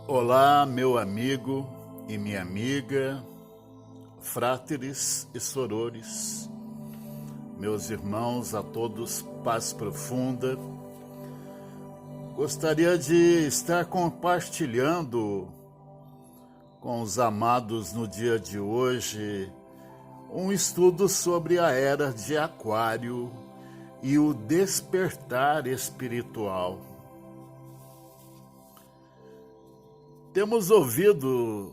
Olá, meu amigo e minha amiga, fráteres e sorores, meus irmãos, a todos, paz profunda. Gostaria de estar compartilhando com os amados no dia de hoje um estudo sobre a era de Aquário e o despertar espiritual. Temos ouvido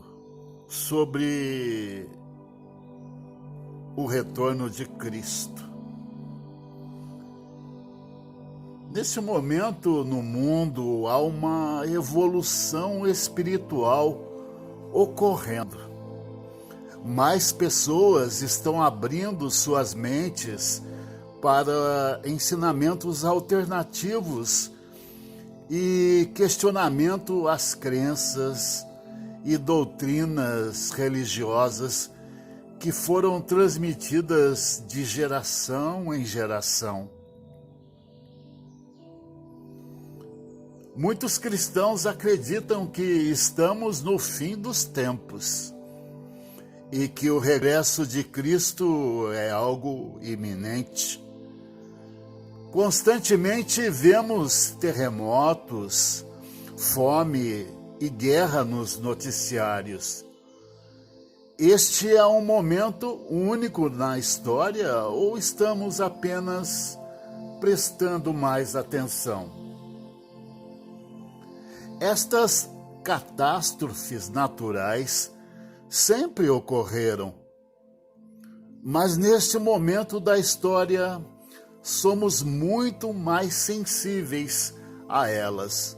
sobre o retorno de Cristo. Nesse momento no mundo há uma evolução espiritual ocorrendo. Mais pessoas estão abrindo suas mentes para ensinamentos alternativos e questionamento às crenças e doutrinas religiosas que foram transmitidas de geração em geração. Muitos cristãos acreditam que estamos no fim dos tempos e que o regresso de Cristo é algo iminente. Constantemente vemos terremotos, fome e guerra nos noticiários. Este é um momento único na história ou estamos apenas prestando mais atenção? Estas catástrofes naturais sempre ocorreram, mas neste momento da história somos muito mais sensíveis a elas.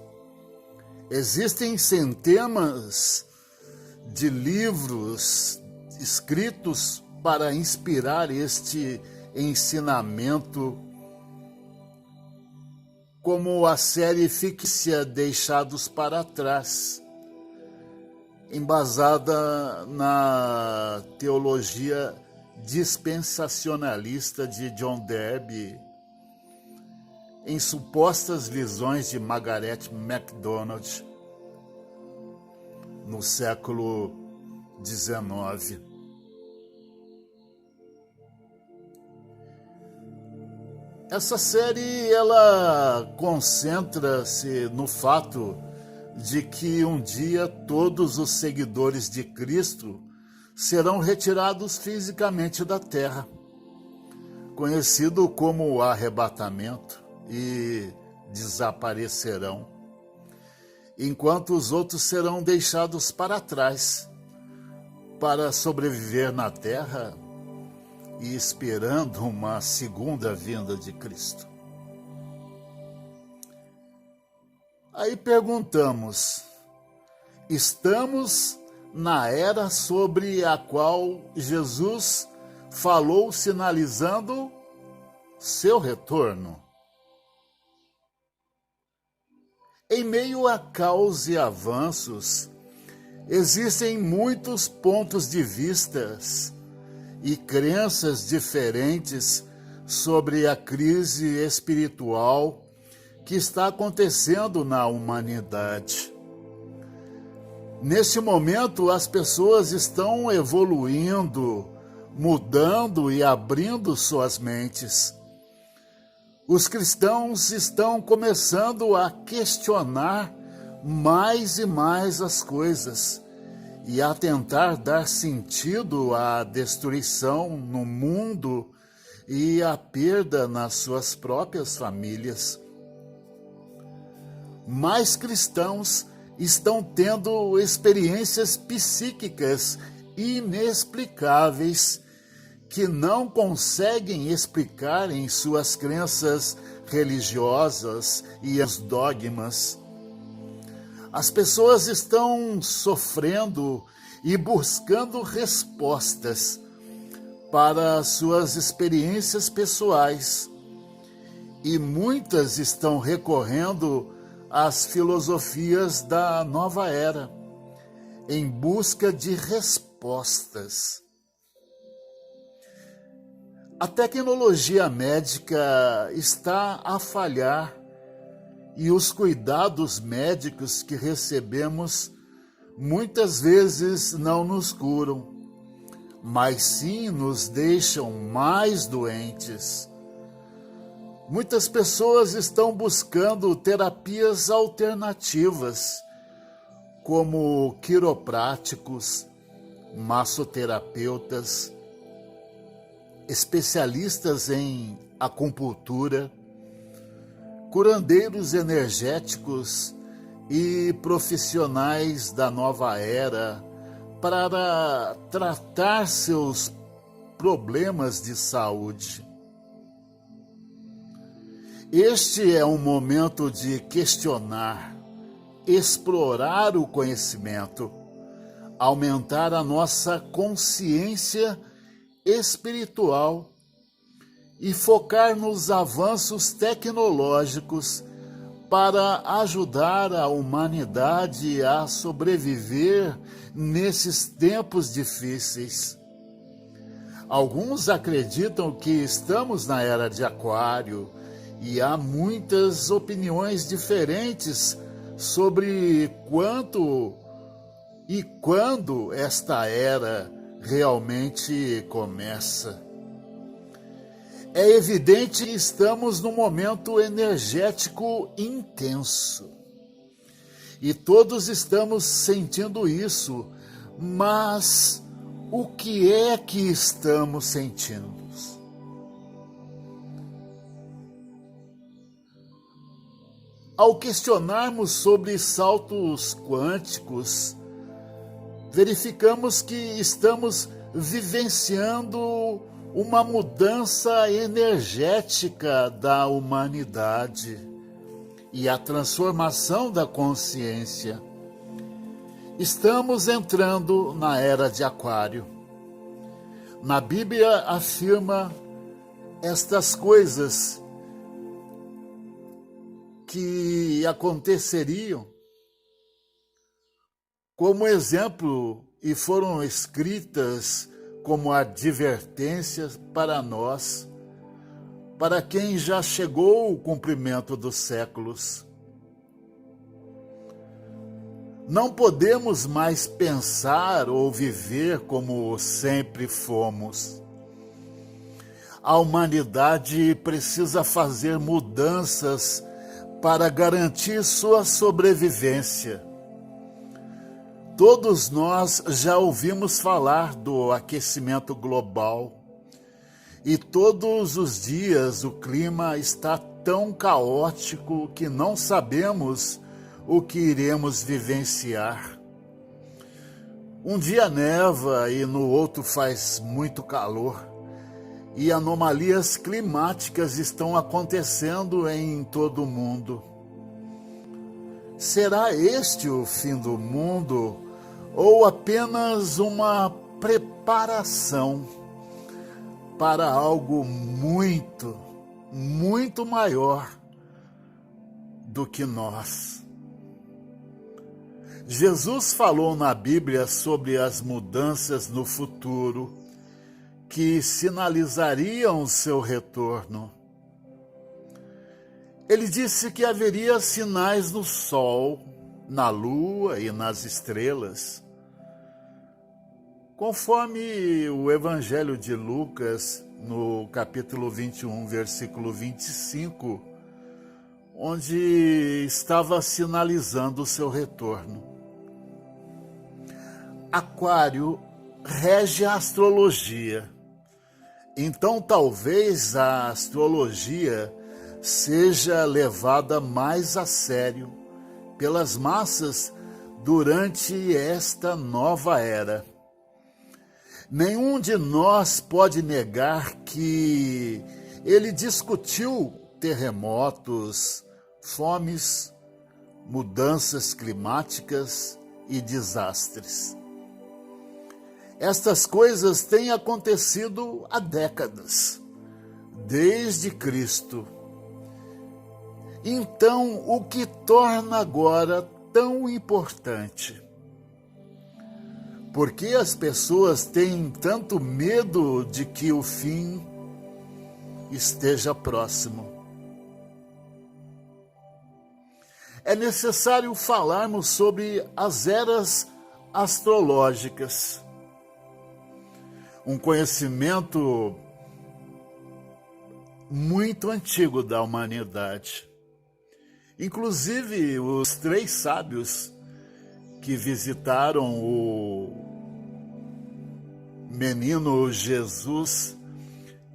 Existem centenas de livros escritos para inspirar este ensinamento, como a série fictícia Deixados para Trás, embasada na teologia dispensacionalista de John Darby, em supostas visões de Margaret MacDonald no século XIX. Essa série ela concentra-se no fato de que um dia todos os seguidores de Cristo serão retirados fisicamente da terra, conhecido como o arrebatamento, e desaparecerão, enquanto os outros serão deixados para trás, para sobreviver na terra e esperando uma segunda vinda de Cristo. Aí perguntamos, estamos na era sobre a qual Jesus falou, sinalizando seu retorno? Em meio a caos e avanços, existem muitos pontos de vista e crenças diferentes sobre a crise espiritual que está acontecendo na humanidade. Neste momento, as pessoas estão evoluindo, mudando e abrindo suas mentes. Os cristãos estão começando a questionar mais e mais as coisas e a tentar dar sentido à destruição no mundo e à perda nas suas próprias famílias. Mais cristãos estão tendo experiências psíquicas inexplicáveis que não conseguem explicar em suas crenças religiosas e os dogmas. As pessoas estão sofrendo e buscando respostas para suas experiências pessoais, e muitas estão recorrendo às filosofias da nova era, em busca de respostas. A tecnologia médica está a falhar e os cuidados médicos que recebemos muitas vezes não nos curam, mas sim nos deixam mais doentes. Muitas pessoas estão buscando terapias alternativas, como quiropráticos, massoterapeutas, especialistas em acupuntura, curandeiros energéticos e profissionais da nova era para tratar seus problemas de saúde. Este é um momento de questionar, explorar o conhecimento, aumentar a nossa consciência espiritual e focar nos avanços tecnológicos para ajudar a humanidade a sobreviver nesses tempos difíceis. Alguns acreditam que estamos na era de Aquário e há muitas opiniões diferentes sobre quanto e quando esta era realmente começa. É evidente que estamos num momento energético intenso. E todos estamos sentindo isso, mas o que é que estamos sentindo? Ao questionarmos sobre saltos quânticos, verificamos que estamos vivenciando uma mudança energética da humanidade e a transformação da consciência. Estamos entrando na era de Aquário. Na Bíblia afirma estas coisas que aconteceriam como exemplo e foram escritas como advertências para nós, para quem já chegou o cumprimento dos séculos. Não podemos mais pensar ou viver como sempre fomos. A humanidade precisa fazer mudanças para garantir sua sobrevivência. Todos nós já ouvimos falar do aquecimento global e todos os dias o clima está tão caótico que não sabemos o que iremos vivenciar. Um dia neva e no outro faz muito calor e anomalias climáticas estão acontecendo em todo o mundo. Será este o fim do mundo ou apenas uma preparação para algo muito, muito maior do que nós? Jesus falou na Bíblia sobre as mudanças no futuro que sinalizariam seu retorno. Ele disse que haveria sinais no sol, na lua e nas estrelas. Conforme o Evangelho de Lucas, no capítulo 21, versículo 25, onde estava sinalizando o seu retorno. Aquário rege a astrologia. Então, talvez a astrologia seja levada mais a sério pelas massas durante esta nova era. Nenhum de nós pode negar que ele discutiu terremotos, fomes, mudanças climáticas e desastres. Estas coisas têm acontecido há décadas, desde Cristo. Então, o que torna agora tão importante? Por que as pessoas têm tanto medo de que o fim esteja próximo? É necessário falarmos sobre as eras astrológicas. Um conhecimento muito antigo da humanidade. Inclusive, os 3 sábios que visitaram o menino Jesus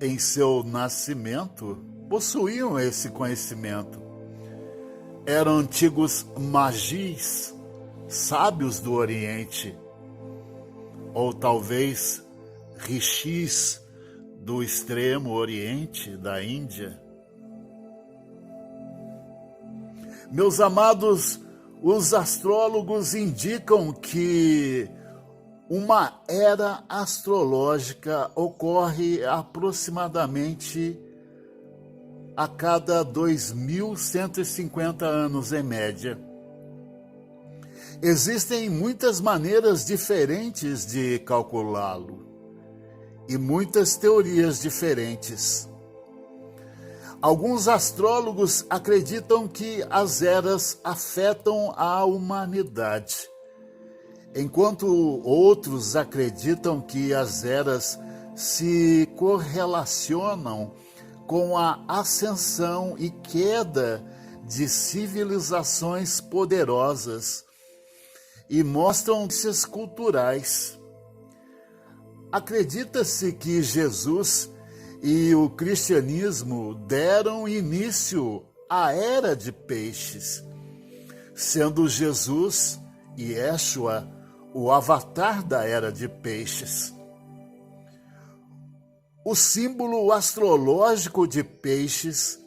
em seu nascimento possuíam esse conhecimento. Eram antigos magis, sábios do Oriente, ou talvez rishis do extremo Oriente, da Índia. Meus amados, os astrólogos indicam que uma era astrológica ocorre aproximadamente a cada 2.150 anos em média. Existem muitas maneiras diferentes de calculá-lo e muitas teorias diferentes. Alguns astrólogos acreditam que as eras afetam a humanidade, enquanto outros acreditam que as eras se correlacionam com a ascensão e queda de civilizações poderosas e mostram tendências culturais. Acredita-se que Jesus e o cristianismo deram início à era de peixes, sendo Jesus e Yeshua o avatar da era de peixes. O símbolo astrológico de peixes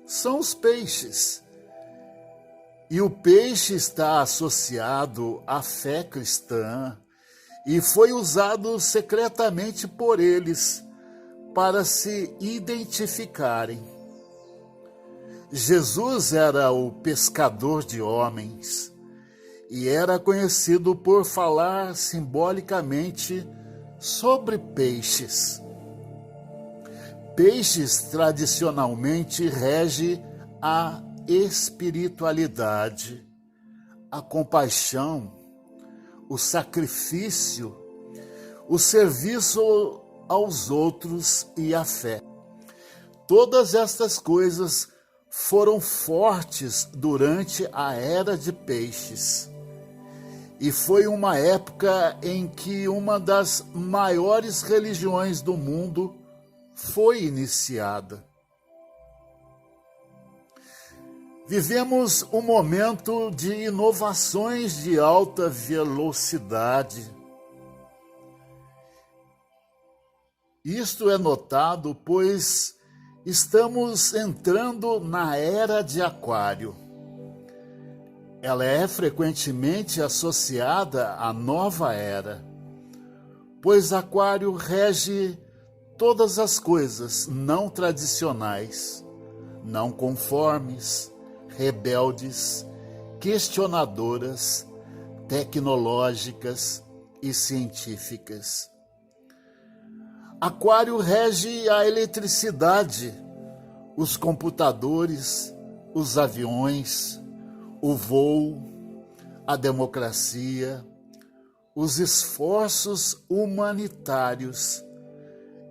são os peixes. E o peixe está associado à fé cristã e foi usado secretamente por eles para se identificarem. Jesus era o pescador de homens e era conhecido por falar simbolicamente sobre peixes. Peixes tradicionalmente rege a espiritualidade, a compaixão, o sacrifício, o serviço aos outros e a fé. Todas estas coisas foram fortes durante a era de peixes. E foi uma época em que uma das maiores religiões do mundo foi iniciada. Vivemos um momento de inovações de alta velocidade. Isto é notado, pois estamos entrando na era de Aquário. Ela é frequentemente associada à nova era, pois Aquário rege todas as coisas não tradicionais, não conformes, rebeldes, questionadoras, tecnológicas e científicas. Aquário rege a eletricidade, os computadores, os aviões, o voo, a democracia, os esforços humanitários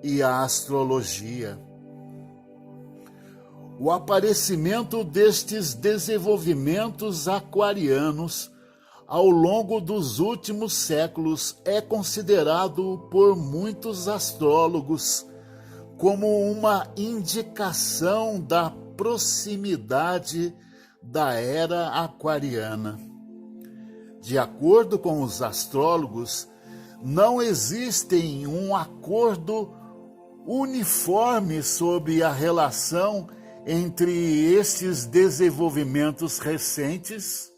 e a astrologia. O aparecimento destes desenvolvimentos aquarianos ao longo dos últimos séculos é considerado por muitos astrólogos como uma indicação da proximidade da era aquariana. De acordo com os astrólogos, não existe um acordo uniforme sobre a relação entre estes desenvolvimentos recentes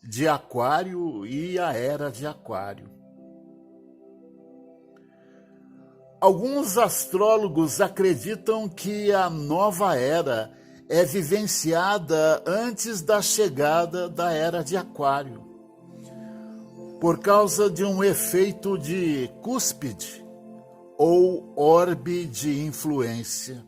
de Aquário e a era de Aquário. Alguns astrólogos acreditam que a nova era é vivenciada antes da chegada da era de Aquário, por causa de um efeito de cúspide ou orbe de influência.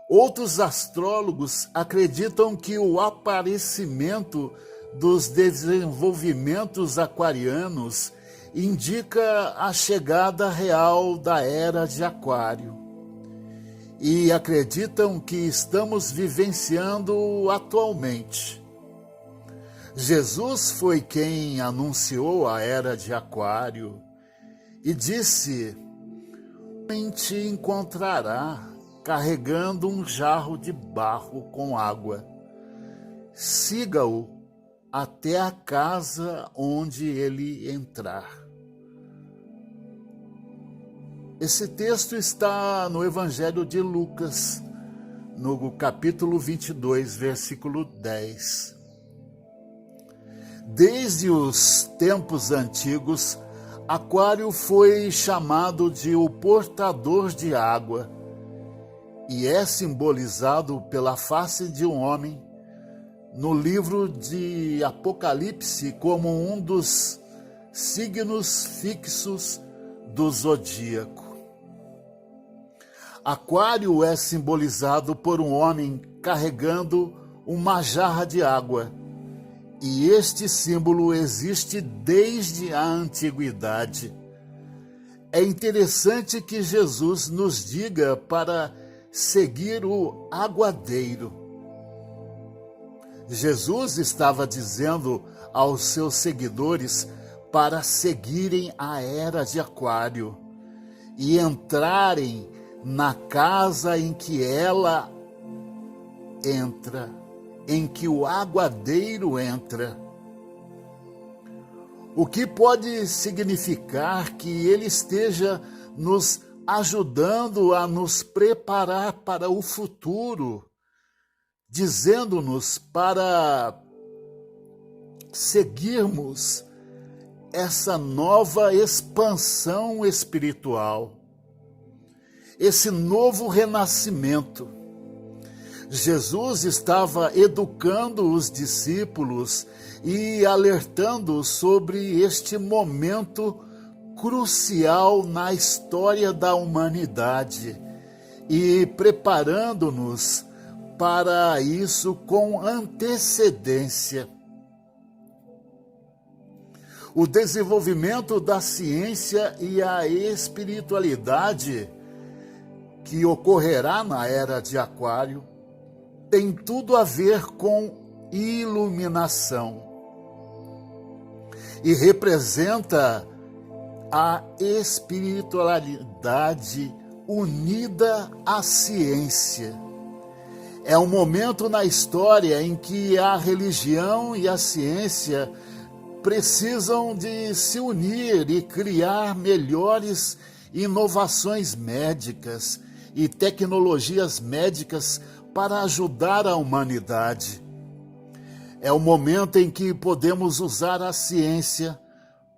Outros astrólogos acreditam que o aparecimento dos desenvolvimentos aquarianos indica a chegada real da era de Aquário e acreditam que estamos vivenciando atualmente. Jesus foi quem anunciou a era de Aquário e disse: te encontrará carregando um jarro de barro com água. Siga-o até a casa onde ele entrar. Esse texto está no Evangelho de Lucas, no capítulo 22, versículo 10. Desde os tempos antigos, Aquário foi chamado de o portador de água e é simbolizado pela face de um homem no livro de Apocalipse como um dos signos fixos do zodíaco. Aquário é simbolizado por um homem carregando uma jarra de água. E este símbolo existe desde a antiguidade. É interessante que Jesus nos diga para seguir o aguadeiro. Jesus estava dizendo aos seus seguidores para seguirem a era de Aquário e entrarem na casa em que ela entra, em que o aguadeiro entra. O que pode significar que ele esteja nos ajudando a nos preparar para o futuro, dizendo-nos para seguirmos essa nova expansão espiritual, esse novo renascimento. Jesus estava educando os discípulos e alertando sobre este momento crucial na história da humanidade e preparando-nos para isso com antecedência. O desenvolvimento da ciência e a espiritualidade que ocorrerá na era de Aquário tem tudo a ver com iluminação e representa a espiritualidade unida à ciência. É um momento na história em que a religião e a ciência precisam de se unir e criar melhores inovações médicas e tecnologias médicas para ajudar a humanidade. É o momento em que podemos usar a ciência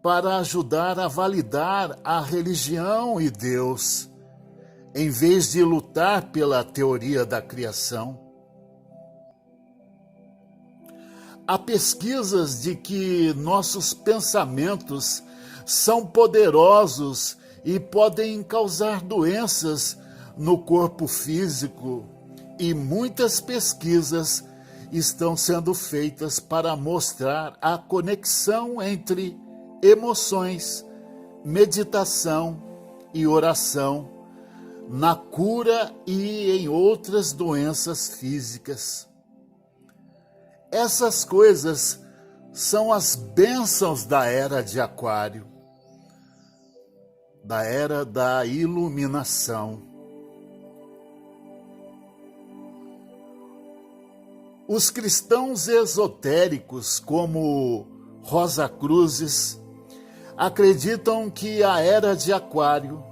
para ajudar a validar a religião e Deus, em vez de lutar pela teoria da criação. Há pesquisas de que nossos pensamentos são poderosos e podem causar doenças no corpo físico, e muitas pesquisas estão sendo feitas para mostrar a conexão entre emoções, meditação e oração na cura e em outras doenças físicas. Essas coisas são as bênçãos da era de Aquário, da era da iluminação. Os cristãos esotéricos, como Rosa Cruzes, acreditam que a era de Aquário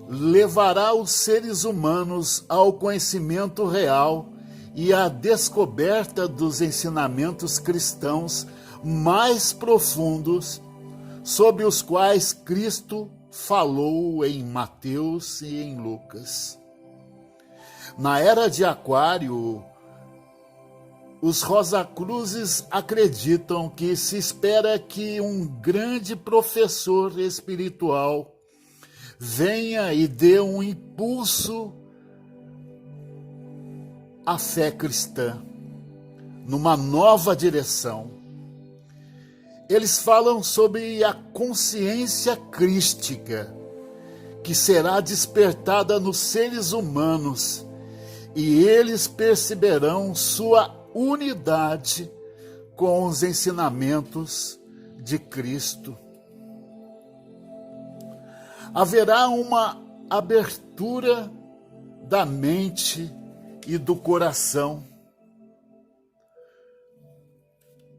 levará os seres humanos ao conhecimento real e à descoberta dos ensinamentos cristãos mais profundos, sobre os quais Cristo falou em Mateus e em Lucas. Na era de Aquário, os Rosacruzes acreditam que se espera que um grande professor espiritual venha e dê um impulso à fé cristã, numa nova direção. Eles falam sobre a consciência crística que será despertada nos seres humanos e eles perceberão sua unidade com os ensinamentos de Cristo. Haverá uma abertura da mente e do coração.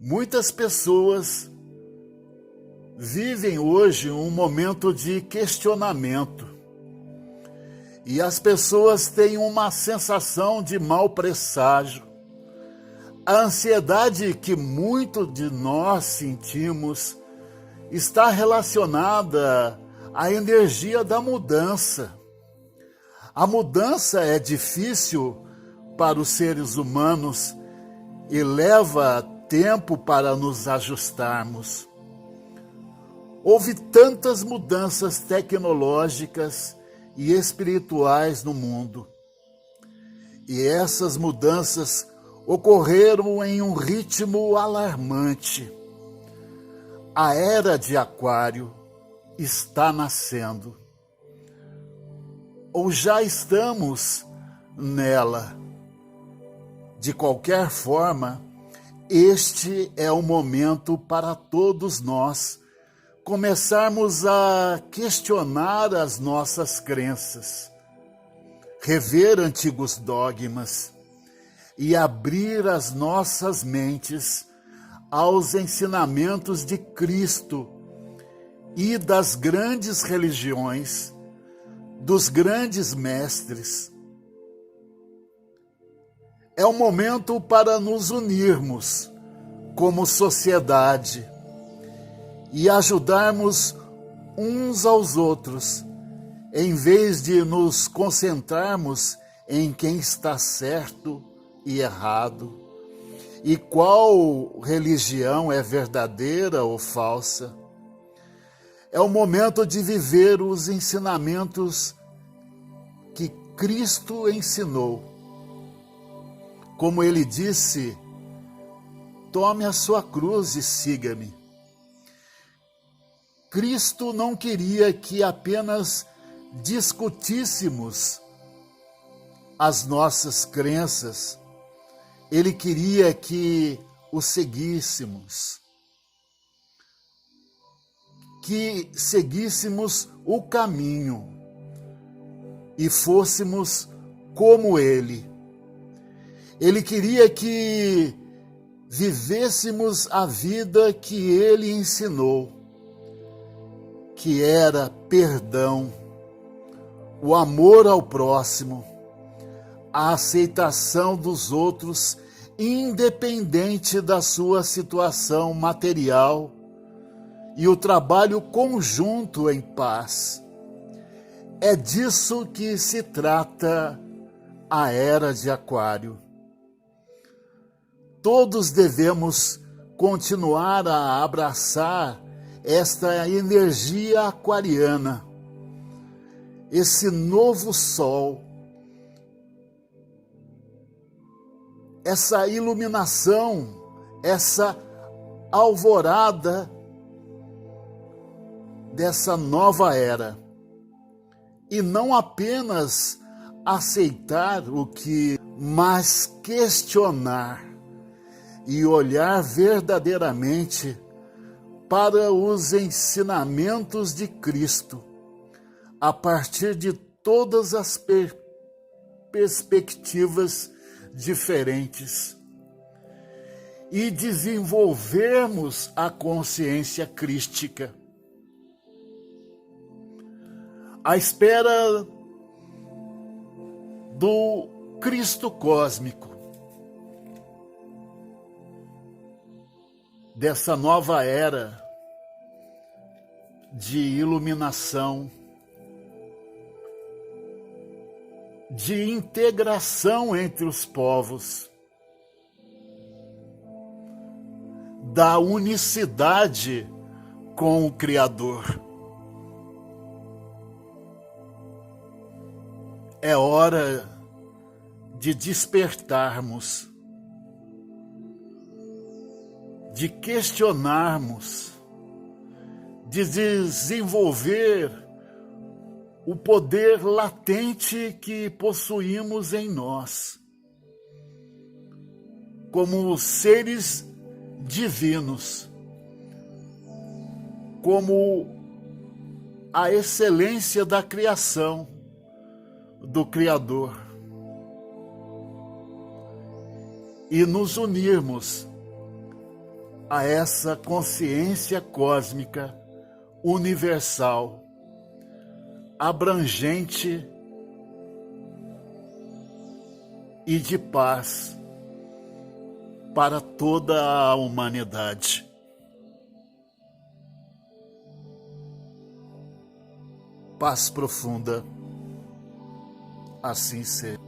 Muitas pessoas vivem hoje um momento de questionamento e as pessoas têm uma sensação de mau presságio. A ansiedade que muitos de nós sentimos está relacionada à energia da mudança. A mudança é difícil para os seres humanos e leva tempo para nos ajustarmos. Houve tantas mudanças tecnológicas e espirituais no mundo. E essas mudanças ocorreram em um ritmo alarmante. A era de Aquário está nascendo. Ou já estamos nela. De qualquer forma, este é o momento para todos nós começarmos a questionar as nossas crenças, rever antigos dogmas e abrir as nossas mentes aos ensinamentos de Cristo e das grandes religiões, dos grandes mestres. É o momento para nos unirmos como sociedade e ajudarmos uns aos outros, em vez de nos concentrarmos em quem está certo e errado, e qual religião é verdadeira ou falsa. É o momento de viver os ensinamentos que Cristo ensinou. Como ele disse, tome a sua cruz e siga-me. Cristo não queria que apenas discutíssemos as nossas crenças, ele queria que o seguíssemos, que seguíssemos o caminho e fôssemos como ele. Ele queria que vivêssemos a vida que ele ensinou, que era perdão, o amor ao próximo, a aceitação dos outros, independente da sua situação material, e o trabalho conjunto em paz. É disso que se trata a era de Aquário. Todos devemos continuar a abraçar esta energia aquariana, esse novo sol, essa iluminação, essa alvorada dessa nova era. E não apenas aceitar o que, mas questionar e olhar verdadeiramente para os ensinamentos de Cristo, a partir de todas as perspectivas diferentes, e desenvolvermos a consciência crística. À espera do Cristo cósmico, dessa nova era de iluminação, de integração entre os povos, da unicidade com o Criador. É hora de despertarmos, de questionarmos, de desenvolver o poder latente que possuímos em nós, como seres divinos, como a excelência da criação do Criador, e nos unirmos a essa consciência cósmica universal, abrangente e de paz para toda a humanidade. Paz profunda, assim seja.